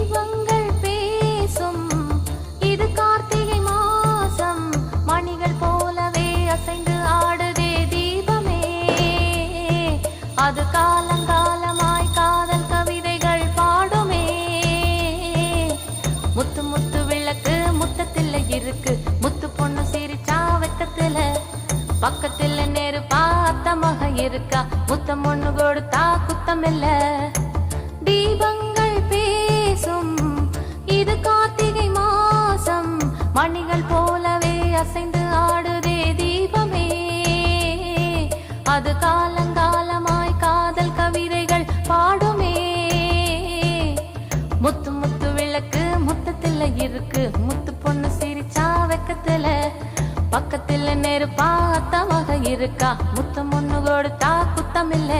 தீபங்கள் பேசும் இது கார்த்திகை மாசம் மணிகள் போலவே அசைந்து ஆடுதே தீபமே அது காலங்காலமாய் காதல் கவிதைகள் பாடுமே முத்து முத்து விளக்கு முத்தத்தில் இருக்கு முத்து பொண்ணு சிரிச்சா வெக்கத்துல பக்கத்தில் நெருப்பா அத்தமாக இருக்கா முத்தம் ஒண்ணு கொடுத்தா குத்தமில்ல தீபங்கள் பேசும் இது கார்த்திகை மாசம் மணிகள் போலவே அசைந்து ஆடுதே தீபமே அது காலங்காலமாய் காதல் கவிதைகள் பாடுமே முத்து முத்து விளக்கு முத்தத்தில் இருக்கு முத்து பொண்ணு சிரிச்சா வெக்கத்துல பக்கத்தில் நெருப்பா அத்தமாக இருக்கா முத்தம் ஒண்ணு கொடுத்தா குத்தமில்ல